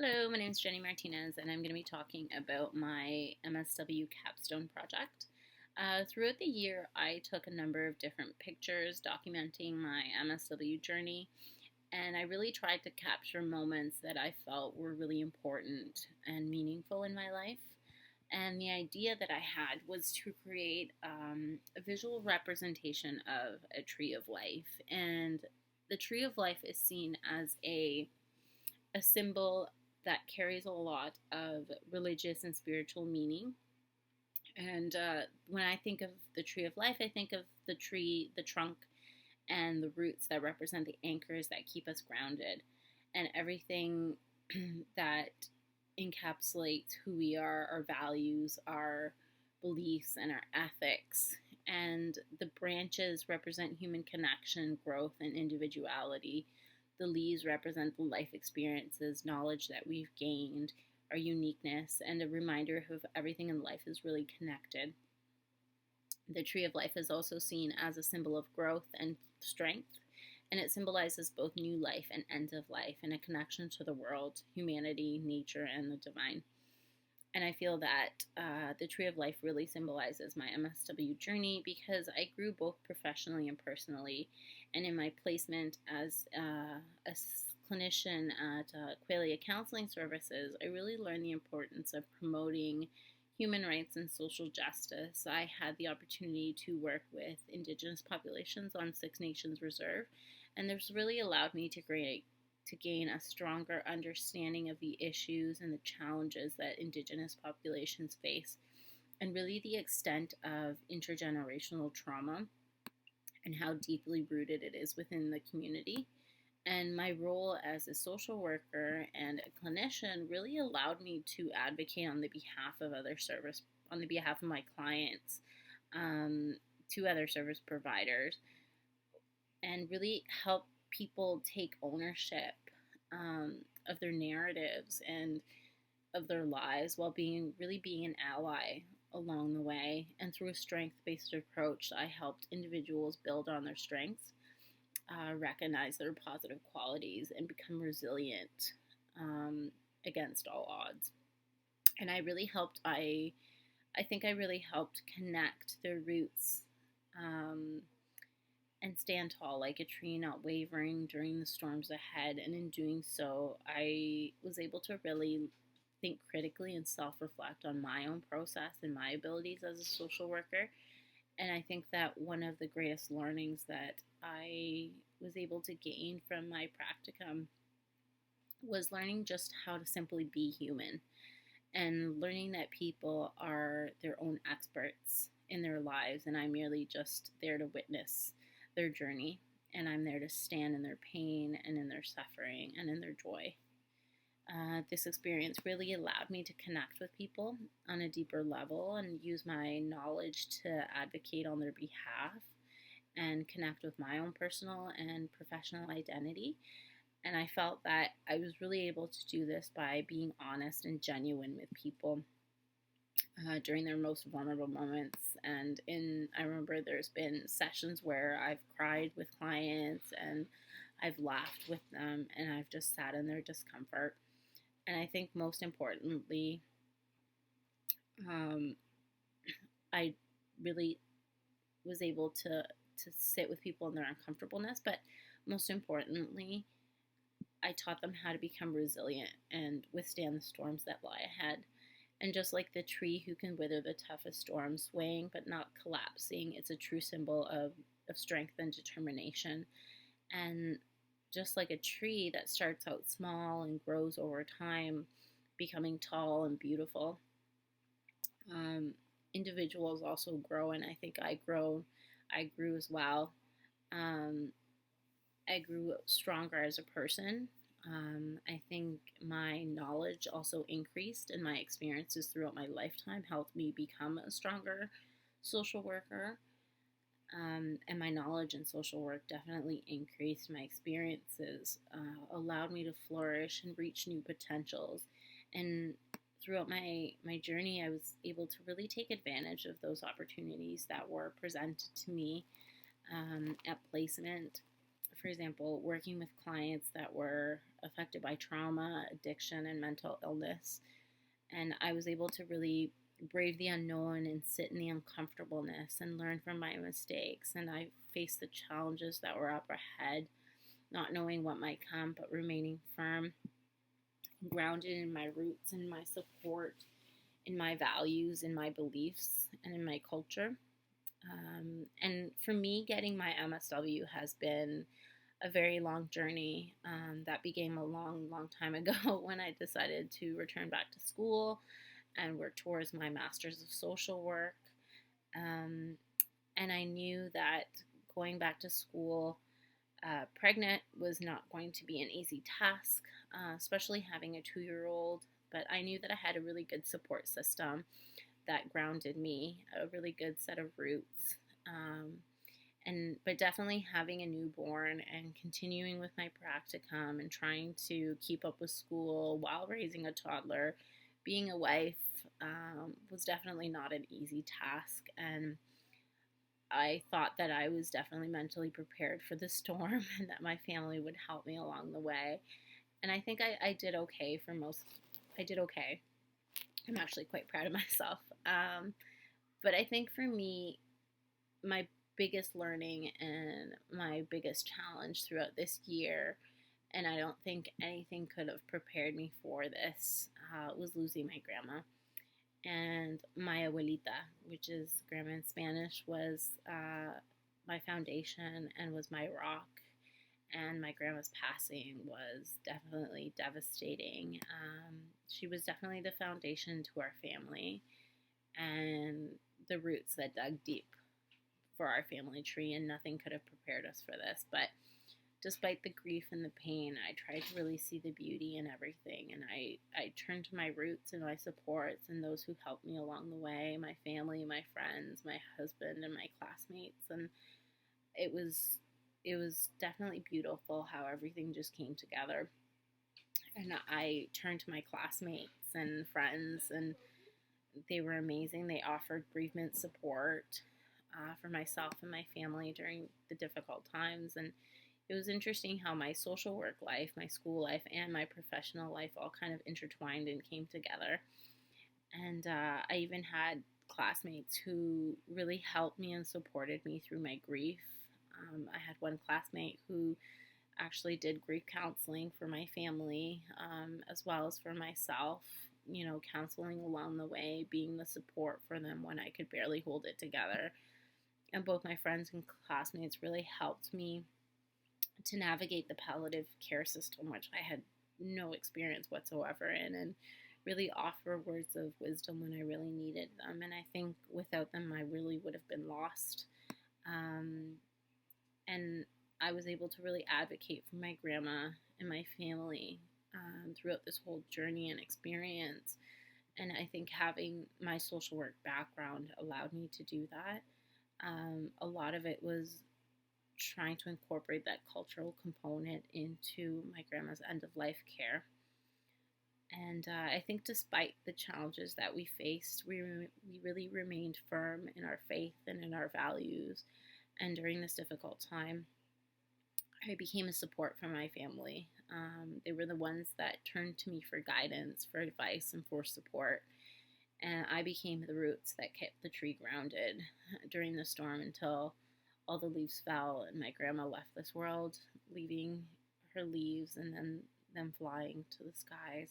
Hello, my name is Jenny Martinez, and I'm going to be talking about my MSW capstone project. Throughout the year, I took a number of different pictures documenting my MSW journey, and I really tried to capture moments that I felt were really important and meaningful in my life. And the idea that I had was to create a visual representation of a tree of life. And the tree of life is seen as a symbol that carries a lot of religious and spiritual meaning. And when I think of the tree of life, I think of the tree, the trunk, and the roots that represent the anchors that keep us grounded, and everything that encapsulates who we are, our values, our beliefs, and our ethics. And the branches represent human connection, growth, and individuality. The leaves represent the life experiences, knowledge that we've gained, our uniqueness, and a reminder of everything in life is really connected. The tree of life is also seen as a symbol of growth and strength, and it symbolizes both new life and end of life and a connection to the world, humanity, nature, and the divine. And I feel that the tree of life really symbolizes my MSW journey because I grew both professionally and personally. And in my placement as a clinician at Qualia Counseling Services, I really learned the importance of promoting human rights and social justice. I had the opportunity to work with Indigenous populations on Six Nations Reserve, and this really allowed me to gain a stronger understanding of the issues and the challenges that Indigenous populations face, and really the extent of intergenerational trauma and how deeply rooted it is within the community. And my role as a social worker and a clinician really allowed me to advocate on the behalf of on the behalf of my clients, to other service providers, and really help people take ownership of their narratives and of their lives while being an ally along the way. And through a strength-based approach, I helped individuals build on their strengths, recognize their positive qualities, and become resilient against all odds. And I think I really helped connect their roots, and stand tall like a tree, not wavering during the storms ahead. And in doing so, I was able to really think critically and self reflect on my own process and my abilities as a social worker. And I think that one of the greatest learnings that I was able to gain from my practicum was learning just how to simply be human, and learning that people are their own experts in their lives, and I'm merely just there to witness their journey, and I'm there to stand in their pain and in their suffering and in their joy. This experience really allowed me to connect with people on a deeper level and use my knowledge to advocate on their behalf and connect with my own personal and professional identity. And I felt that I was really able to do this by being honest and genuine with people during their most vulnerable moments. I remember there's been sessions where I've cried with clients and I've laughed with them and I've just sat in their discomfort. And I think most importantly, um, I really was able to sit with people in their uncomfortableness, but most importantly, I taught them how to become resilient and withstand the storms that lie ahead. And just like the tree who can weather the toughest storm, swaying but not collapsing, it's a true symbol of strength and determination. And just like a tree that starts out small and grows over time, becoming tall and beautiful, individuals also grow, and I think I grew as well. Um, I grew stronger as a person. I think my knowledge also increased, and my experiences throughout my lifetime helped me become a stronger social worker. And my knowledge in social work definitely increased. My experiences allowed me to flourish and reach new potentials. And throughout my journey, I was able to really take advantage of those opportunities that were presented to me at placement. for example, working with clients that were affected by trauma, addiction, and mental illness. And I was able to really brave the unknown and sit in the uncomfortableness and learn from my mistakes. And I faced the challenges that were up ahead, not knowing what might come, but remaining firm, grounded in my roots and my support, in my values, in my beliefs, and in my culture. And for me, getting my MSW has been a very long journey that began a long, long time ago when I decided to return back to school and work towards my master's of social work. Um, and I knew that going back to school pregnant was not going to be an easy task, especially having a 2-year-old. But I knew that I had a really good support system that grounded me, a really good set of roots. But definitely having a newborn and continuing with my practicum and trying to keep up with school while raising a toddler, being a wife, was definitely not an easy task. And I thought that I was definitely mentally prepared for the storm and that my family would help me along the way. And I think I did okay for most. I did okay. I'm actually quite proud of myself. But I think for me, my biggest learning and my biggest challenge throughout this year, and I don't think anything could have prepared me for this, was losing my grandma. And my abuelita, which is grandma in Spanish, was my foundation and was my rock. And my grandma's passing was definitely devastating. She was definitely the foundation to our family and the roots that dug deep for our family tree, and nothing could have prepared us for this. But despite the grief and the pain, I tried to really see the beauty in everything, and I turned to my roots and my supports and those who helped me along the way, my family, my friends, my husband, and my classmates. And it was definitely beautiful how everything just came together. And I turned to my classmates and friends, and they were amazing. They offered bereavement support for myself and my family during the difficult times. And it was interesting how my social work life, my school life, and my professional life all kind of intertwined and came together. And I even had classmates who really helped me and supported me through my grief. I had one classmate who actually did grief counseling for my family, as well as for myself, counseling along the way, being the support for them when I could barely hold it together. And both my friends and classmates really helped me to navigate the palliative care system, which I had no experience whatsoever in, and really offer words of wisdom when I really needed them. And I think without them, I really would have been lost. And I was able to really advocate for my grandma and my family throughout this whole journey and experience. And I think having my social work background allowed me to do that. A lot of it was trying to incorporate that cultural component into my grandma's end of life care. And I think despite the challenges that we faced, we really remained firm in our faith and in our values. And during this difficult time, I became a support for my family. They were the ones that turned to me for guidance, for advice, and for support. And I became the roots that kept the tree grounded during the storm until all the leaves fell and my grandma left this world, leaving her leaves and then them flying to the skies.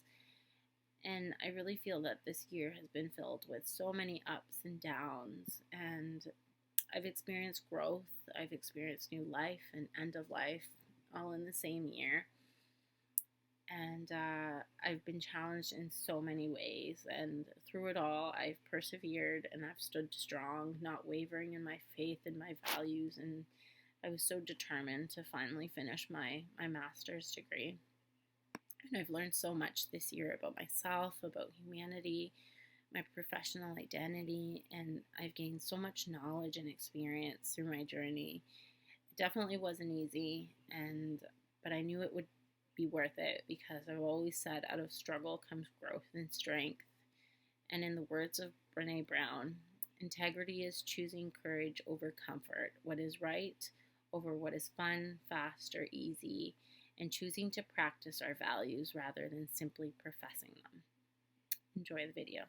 And I really feel that this year has been filled with so many ups and downs, and I've experienced growth, I've experienced new life and end of life all in the same year. And I've been challenged in so many ways, and through it all, I've persevered and I've stood strong, not wavering in my faith and my values. And I was so determined to finally finish my master's degree. And I've learned so much this year about myself, about humanity, my professional identity, and I've gained so much knowledge and experience through my journey. It definitely wasn't easy, but I knew it would be worth it because I've always said out of struggle comes growth and strength. And in the words of Brené Brown, integrity is choosing courage over comfort, what is right over what is fun, fast, or easy, and choosing to practice our values rather than simply professing them. Enjoy the video.